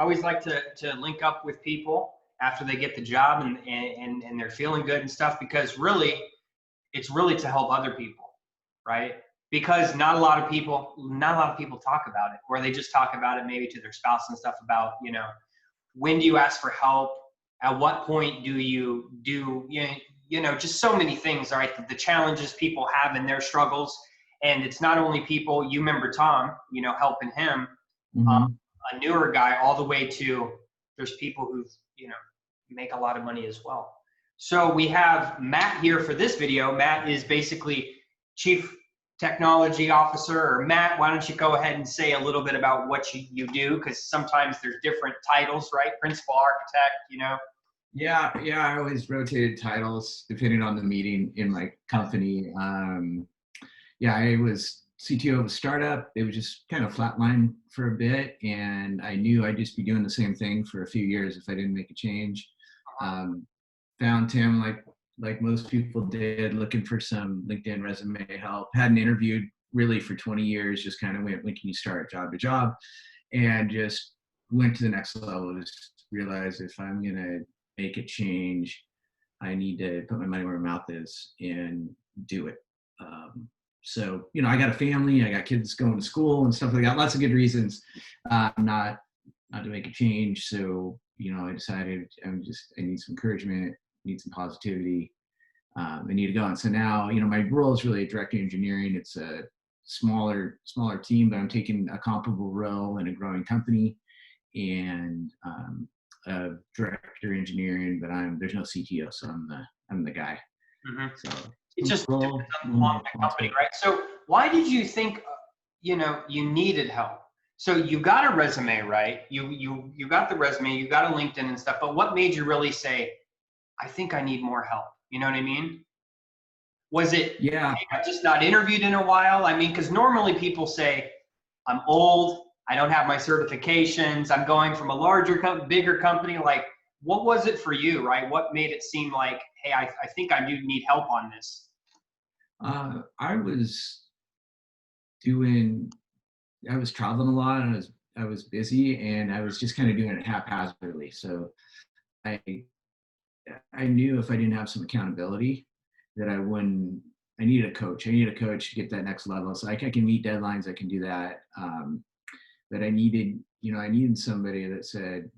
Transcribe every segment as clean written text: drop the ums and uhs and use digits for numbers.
always like to link up with people after they get the job and they're feeling good and stuff, because really, it's really to help other people, right? Because not a lot of people talk about it, or they just talk about it maybe to their spouse and stuff about, when do you ask for help? At what point do you do, just so many things, right? The challenges people have in their struggles. And it's not only people, you remember Tom, helping him, a newer guy, all the way to there's people who, make a lot of money as well. So we have Matt here for this video. Matt is basically Chief Technology Officer. Or Matt, why don't you go ahead and say a little bit about what you do? Because sometimes there's different titles, right? Principal architect, Yeah, I always rotated titles depending on the meeting in my company. I was CTO of a startup. It was just kind of flatline for a bit, and I knew I'd just be doing the same thing for a few years if I didn't make a change. Found Tim like most people did, looking for some LinkedIn resume help. Hadn't interviewed really for 20 years, just kind of went, when can you start, job to job, and just went to the next level. Just realized if I'm going to make a change, I need to put my money where my mouth is and do it. So, I got a family, I got kids going to school and stuff like that. Lots of good reasons not to make a change. So, I decided I need some encouragement, need some positivity. I need to go. And so now, my role is really director of engineering. It's a smaller team, but I'm taking a comparable role in a growing company, and director of engineering, but there's no CTO, so I'm the guy. So it just depends on the company, right? So why did you think, you needed help? So you got a resume, right? You got the resume, you got a LinkedIn and stuff, but what made you really say, I think I need more help? You know what I mean? Was it, yeah, hey, I've just not interviewed in a while? I mean, because normally people say, I'm old, I don't have my certifications, I'm going from a bigger company. Like, what was it for you, right? What made it seem like, hey, I think I do need help on this? I was traveling a lot, and I was busy, and I was just kind of doing it haphazardly. So I knew if I didn't have some accountability that I needed a coach. I needed a coach to get that next level. So I can meet deadlines, I can do that. But I needed somebody that said,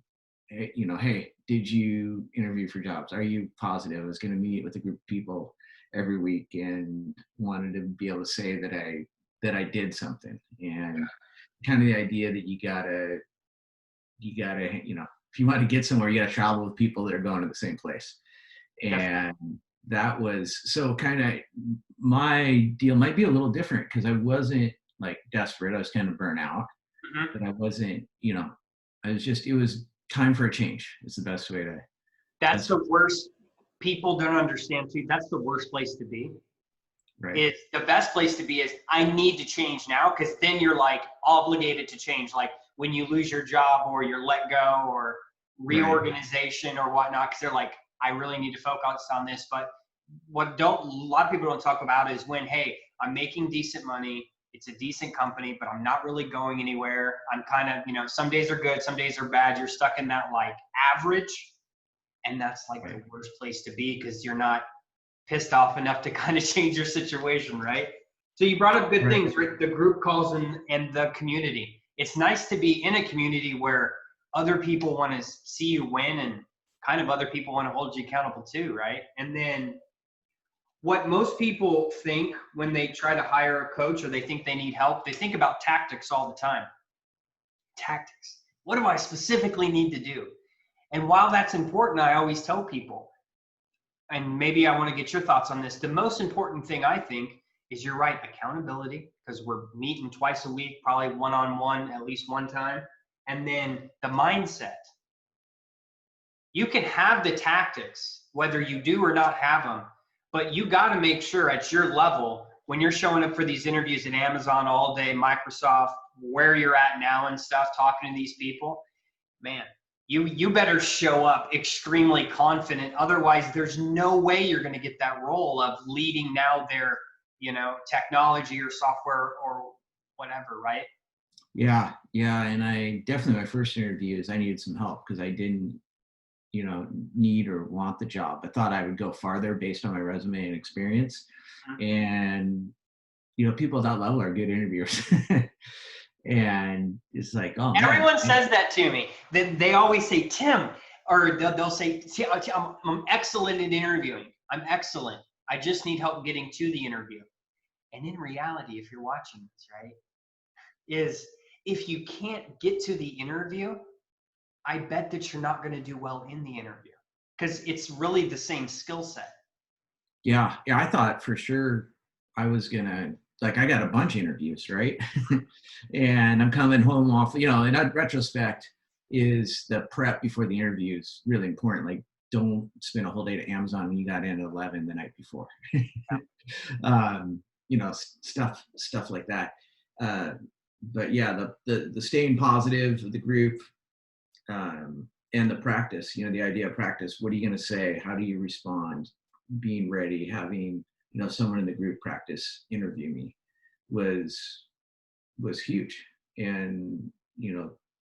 hey, did you interview for jobs? Are you positive? I was going to meet with a group of people every week and wanted to be able to say that I did something. And kind of the idea that you gotta, if you want to get somewhere, you gotta travel with people that are going to the same place. And that was, so kind of my deal might be a little different, because I wasn't like desperate. I was kind of burnt out, but I wasn't, it was time for a change. It's the best way to. That's the worst. People don't understand too. That's the worst place to be. Right. It's the best place to be is, I need to change now, because then you're like obligated to change. Like when you lose your job or you're let go or reorganization or whatnot, because they're like, I really need to focus on this. But a lot of people don't talk about is when, hey, I'm making decent money, it's a decent company, but I'm not really going anywhere. I'm kind of, some days are good, some days are bad. You're stuck in that like average. And that's like the worst place to be, because you're not pissed off enough to kind of change your situation, right? So you brought up good things, right? The group calls and the community. It's nice to be in a community where other people want to see you win, and kind of other people want to hold you accountable too, right? And then what most people think when they try to hire a coach, or they think they need help, they think about tactics all the time. Tactics. What do I specifically need to do? And while that's important, I always tell people, and maybe I want to get your thoughts on this, the most important thing I think is, you're right, accountability, because we're meeting twice a week, probably one-on-one at least one time. And then the mindset. You can have the tactics, whether you do or not have them, but you got to make sure at your level, when you're showing up for these interviews at Amazon all day, Microsoft, where you're at now and stuff, talking to these people, man, you better show up extremely confident. Otherwise, there's no way you're going to get that role of leading now their, technology or software or whatever, right? Yeah. And I definitely, my first interview is I needed some help because I didn't, need or want the job. I thought I would go farther based on my resume and experience. And, people at that level are good interviewers. And it's like, oh man. Everyone says that to me. They always say, Tim, or they'll say, I'm excellent at interviewing. I'm excellent. I just need help getting to the interview. And in reality, if you're watching this, right, is if you can't get to the interview, I bet that you're not going to do well in the interview because it's really the same skill set. Yeah. I thought for sure I was gonna, like, I got a bunch of interviews, right? And I'm coming home off, in that retrospect, is the prep before the interview is really important. Like, don't spend a whole day at Amazon when you got in at 11 the night before. Stuff like that. But yeah, the staying positive of the group, and the practice, the idea of practice. What are you going to say? How do you respond? Being ready, having, someone in the group practice interview me was huge. And,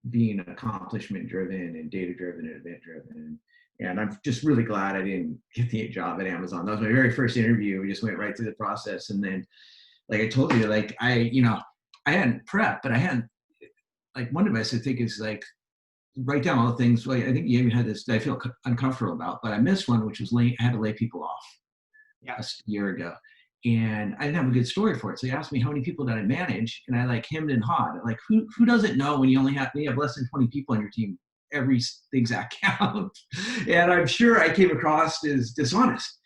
being accomplishment driven and data driven and event driven. And I'm just really glad I didn't get the job at Amazon. That was my very first interview. We just went right through the process. And then, like I told you, like I hadn't prepped, but I hadn't, like, one advice I think is like, write down all the things. Like, I think you even had this that I feel uncomfortable about, but I missed one, which was I had to lay people off a year ago. And I didn't have a good story for it. So he asked me how many people did I manage, and I like hemmed and hawed. Like, who doesn't know when you have less than 20 people on your team, everything's that count. And I'm sure I came across as dishonest,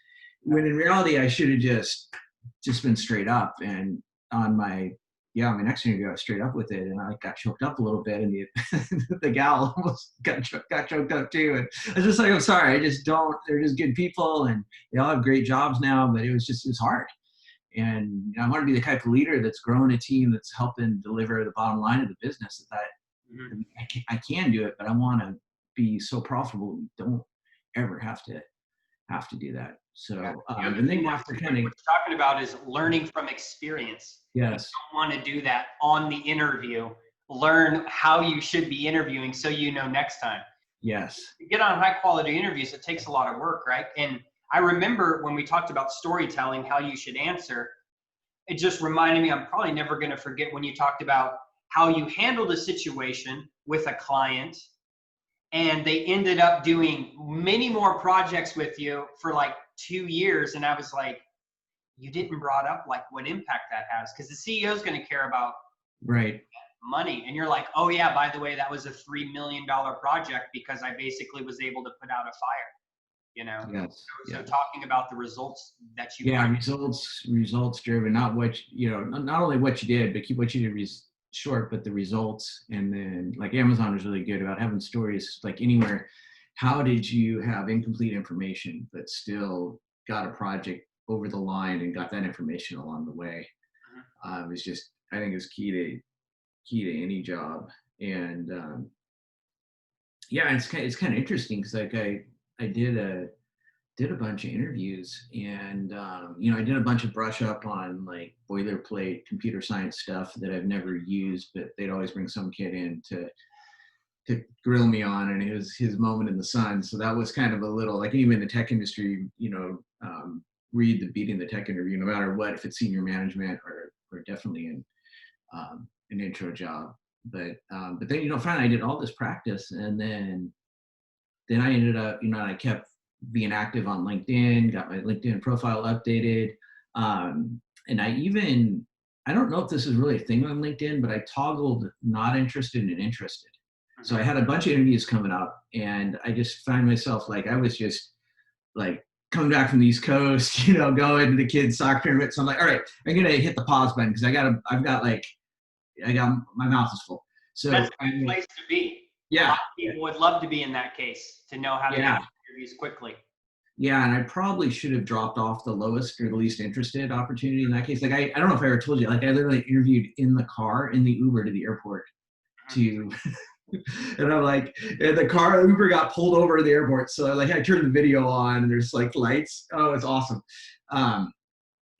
when in reality I should have just been straight up. And on my next interview I was straight up with it, and I got choked up a little bit, and the gal almost got choked up too. And I was just like, I'm sorry, I just don't. They're just good people, and they all have great jobs now, but it was hard. And I want to be the type of leader that's growing a team, that's helping deliver the bottom line of the business. That I can do it, but I want to be so profitable we don't ever have to do that. So, and then what you're talking about is learning from experience. Yes. You don't want to do that on the interview. Learn how you should be interviewing so you know next time. Yes. To get on high quality interviews, it takes a lot of work, right? And I remember when we talked about storytelling, how you should answer, it just reminded me, I'm probably never going to forget when you talked about how you handled a situation with a client and they ended up doing many more projects with you for like 2 years. And I was like, you didn't brought up like what impact that has, because the CEO is going to care about money. And you're like, oh yeah, by the way, that was a $3 million project because I basically was able to put out a fire. Yes. So talking about the results that you results driven, not what not only what you did, but keep what you did short, but the results. And then, like, Amazon is really good about having stories, like anywhere. How did you have incomplete information but still got a project over the line and got that information along the way? It's just, I think, is key to any job. And it's kind of interesting because, like, I did a bunch of interviews, and I did a bunch of brush up on like boilerplate computer science stuff that I've never used, but they'd always bring some kid in to grill me on, and it was his moment in the sun. So that was kind of a little, like, even in the tech industry, read the beating the tech interview, no matter what, if it's senior management or definitely in an intro job. But then, finally I did all this practice, and then I ended up, I kept being active on LinkedIn, got my LinkedIn profile updated. And I don't know if this is really a thing on LinkedIn, but I toggled not interested and interested. So I had a bunch of interviews coming up, and I just found myself, like, I was just like coming back from the East Coast, going to the kids' soccer tournament. So I'm like, all right, I'm going to hit the pause button because my mouth is full. So that's a good place to be. Yeah. A lot of people would love to be in that case, to know how to make interviews quickly. Yeah, and I probably should have dropped off the lowest or the least interested opportunity in that case. Like, I don't know if I ever told you, like, I literally interviewed in the car, in the Uber to the airport to, and I'm like, and the Uber got pulled over at the airport. So, like, I turned the video on, and there's like lights. Oh, it's awesome.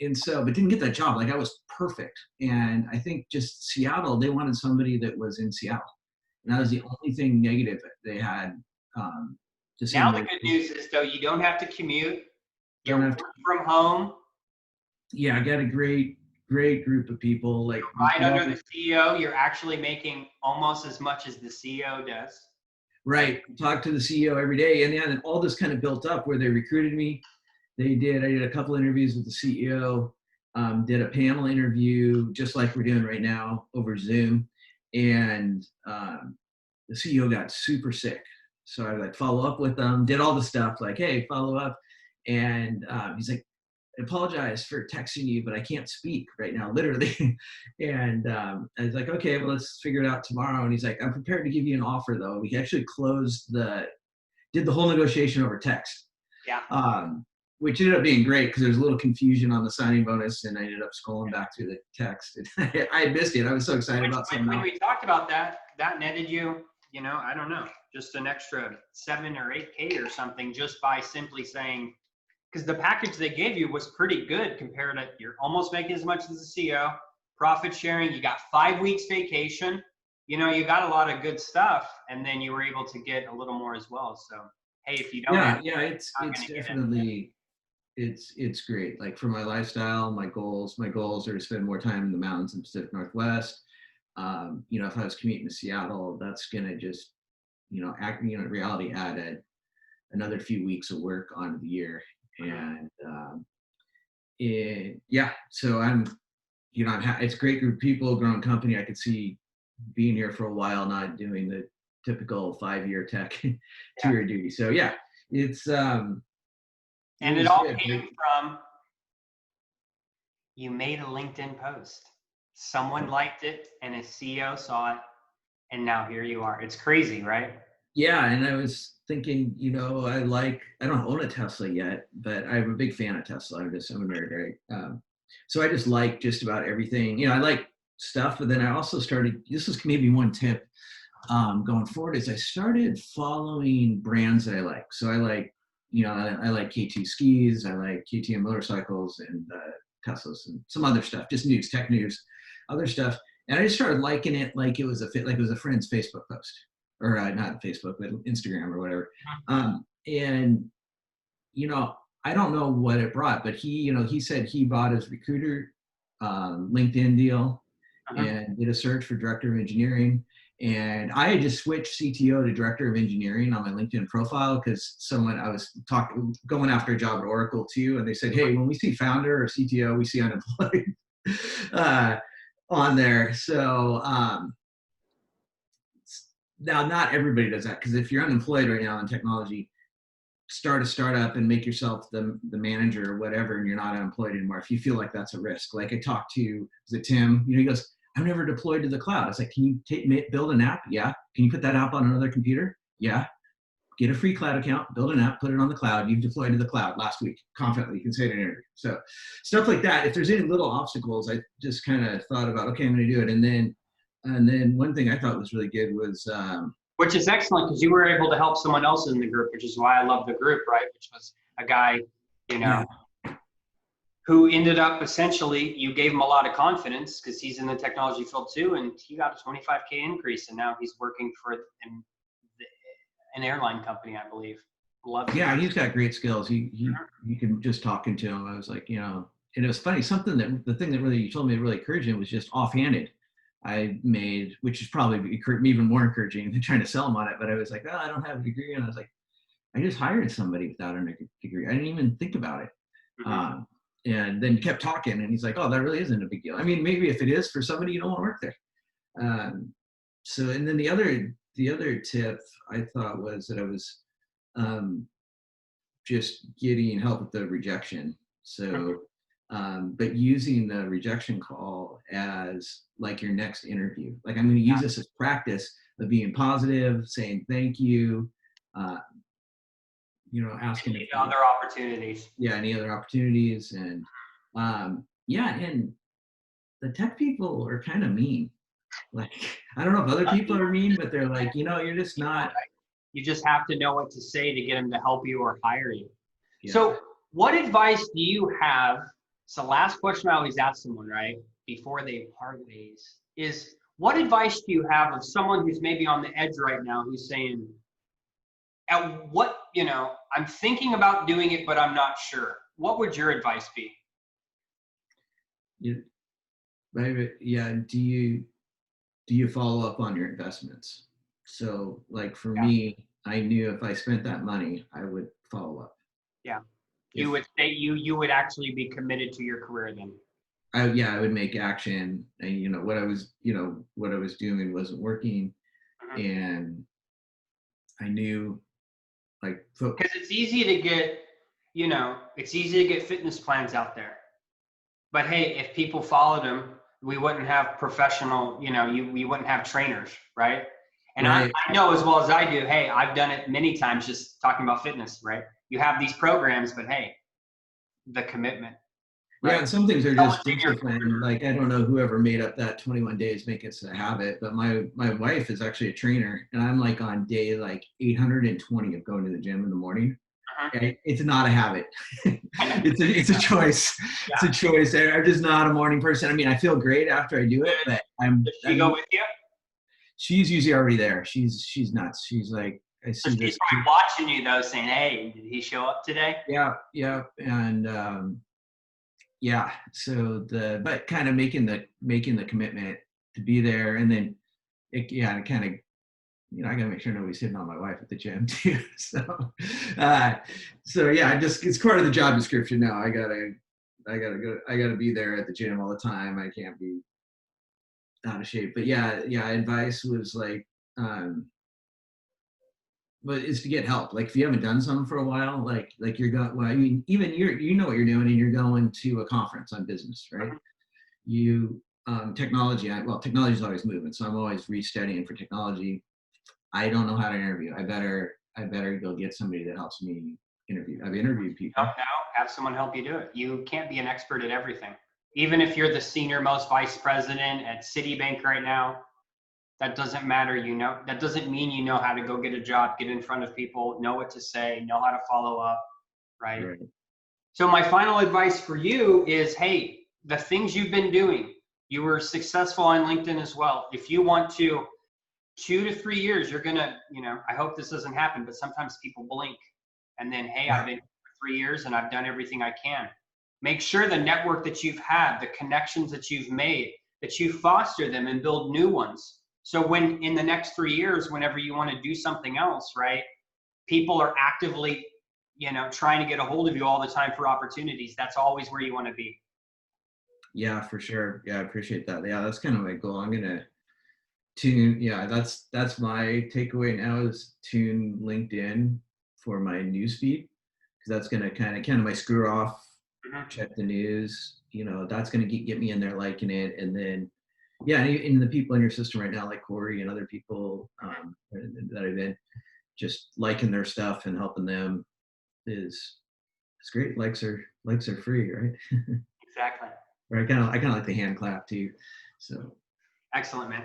and so, but didn't get that job. Like I was perfect. And I think just Seattle, they wanted somebody that was in Seattle. And that was the only thing negative they had to say. Now the good news is though, you don't have to commute. You Don't have work to, from home. yeah, I got a great group of people. Like Right under the CEO, you're actually making almost as much as the CEO does. right. Talk to the CEO every day. And then all this kind of built up where they recruited me. I did a couple interviews with the CEO, did a panel interview just like we're doing right now over Zoom. And the CEO got super sick. So I like follow up with them, did all the stuff like, hey, follow up. And he's like, I apologize for texting you, but I can't speak right now, literally. And I was like, okay, well, let's figure it out tomorrow. And he's like, I'm prepared to give you an offer though. We actually did the whole negotiation over text. Yeah. Which ended up being great because there was a little confusion on the signing bonus, and I ended up scrolling back through the text. I missed it. I was so excited about something. When we talked about that netted you, I don't know, just an extra 7 or 8K or something just by simply saying, because the package they gave you was pretty good compared to you're almost making as much as the CEO, profit sharing, you got 5 weeks vacation, you got a lot of good stuff, and then you were able to get a little more as well. So, hey, if you don't it's definitely it's great. Like for my lifestyle, my goals are to spend more time in the mountains in the Pacific Northwest. If I was commuting to Seattle, that's gonna just, reality add another few weeks of work onto the year. And so it's a great group of people, growing company. I could see being here for a while, not doing the typical 5-year tech tour duty. So yeah, it's and it all came from you made a LinkedIn post. Someone liked it and a CEO saw it, and now here you are. It's crazy, right? Yeah, and I was thinking, I don't own a Tesla yet, but I'm a big fan of Tesla. I'm a nerd, right? So I just like just about everything. I like stuff, but then I also started, this is maybe one tip going forward, is I started following brands that I like. So I like, I like KT skis, I like KTM motorcycles, and Teslas, and some other stuff, just news, tech news, other stuff. And I just started liking it like it was a friend's Facebook post, or not Facebook, but Instagram or whatever. And I don't know what it brought, but he said he bought his recruiter LinkedIn deal and did a search for director of engineering. And I had just switched CTO to director of engineering on my LinkedIn profile because I was going after a job at Oracle too. And they said, hey, when we see founder or CTO, we see unemployed on there. So now not everybody does that, because if you're unemployed right now in technology, start a startup and make yourself the manager or whatever, and you're not unemployed anymore if you feel like that's a risk. Like I talked to, was it Tim? He goes, I've never deployed to the cloud. I was like, can you build an app? Yeah. Can you put that app on another computer? Yeah. Get a free cloud account, build an app, put it on the cloud. You've deployed to the cloud last week. Confidently, you can say it in an interview. So stuff like that. If there's any little obstacles, I just kind of thought about, okay, I'm going to do it. And then one thing I thought was really good was, which is excellent, because you were able to help someone else in the group, which is why I love the group, right? Which was a guy, who ended up essentially, you gave him a lot of confidence because he's in the technology field too, and he got a 25K increase, and now he's working for an airline company, I believe. Love it. Yeah, he's got great skills. He can, just talking to him, I was like, and it was funny, the thing that really, you told me really encouraged him was just offhanded. I made, which is probably even more encouraging than trying to sell him on it. But I was like, oh, I don't have a degree. And I was like, I just hired somebody without a degree. I didn't even think about it. And then kept talking, and he's like, oh, that really isn't a big deal. I mean, maybe if it is for somebody, you don't want to work there. So, and then the other tip I thought was that I was just getting help with the rejection. So, but using the rejection call as like your next interview. Like, I'm going to use this as practice of being positive, saying thank you, asking any other opportunities. Yeah, any other opportunities. And and the tech people are kind of mean. Like, I don't know if other people are mean, but they're like, you're just not. You just have to know what to say to get them to help you or hire you. Yeah. So what advice do you have So last question I always ask someone, right, before they part ways is, what advice do you have of someone who's maybe on the edge right now, who's saying, at what, I'm thinking about doing it, but I'm not sure. What would your advice be? Yeah, maybe, yeah. Do you follow up on your investments? So like for Yeah. me, I knew if I spent that money, I would follow up. Yeah. You If would say you would actually be committed to your career then. I would make action, and what I was doing wasn't working, Mhm. and I knew like Because it's easy to get, it's easy to get fitness plans out there. But hey, if people followed them, we wouldn't have professional, we wouldn't have trainers, right? And I, right. I know as well as I do, hey, I've done it many times just talking about fitness, right? You have these programs, but hey, the commitment, Yeah, right? and some things are Someone's just in your discipline. Like I don't know whoever made up that 21 days make it a habit, but my wife is actually a trainer, and I'm like on day like 820 of going to the gym in the morning. uh Okay? It's not a habit. It's a choice. It's Yeah. a choice. I'm just not a morning person. I mean, I feel great after I do it, but Does she go with you? she's usually already there. She's nuts. She's like, I So see she's this probably kid. watching you though, saying, "Hey, did he show up today?" Yeah, yeah, and yeah. So but kind of making the commitment to be there, and then yeah, kind of I gotta make sure nobody's hitting on my wife at the gym too. Uh, so yeah, it's part of the job description now. I gotta be there at the gym all the time. I can't be out of shape. But yeah, advice was like, um, but it's to get help. Like if you haven't done something for a while, like you're going. Well, I mean, even you know what you're doing, and you're going to a conference on business, right? You technology. Technology is always moving, so I'm always restudying for technology. I don't know how to interview. I better go get somebody that helps me interview. I've interviewed Don't people. know. Have someone help you do it. You can't be an expert at everything. Even if you're the senior most vice president at Citibank right now, that doesn't matter. That doesn't mean you know how to go get a job, get in front of people, know what to say, know how to follow up, right? Right. So my final advice for you is, hey, the things you've been doing, you were successful on LinkedIn as well. If you want to, 2 to 3 years, you're gonna, I hope this doesn't happen, but sometimes people blink and then, hey, I've Yeah. been here for 3 years and I've done everything I can. Make sure the network that you've had, the connections that you've made, that you foster them and build new ones. So when in the next 3 years, whenever you want to do something else, right, people are actively, trying to get a hold of you all the time for opportunities. That's always where you want to be. Yeah, for sure. Yeah, I appreciate that. Yeah, that's kind of my goal. I'm gonna tune. Yeah, that's my takeaway now is tune LinkedIn for my news feed because that's gonna kind of my screw off. Mhm. Check the news. That's gonna get me in there liking it, and then yeah, and the people in your system right now, like Corey and other people that I've been just liking their stuff and helping them is it's great. Likes are free, right? Exactly. Or I kind of like the hand clap too. So Excellent, man.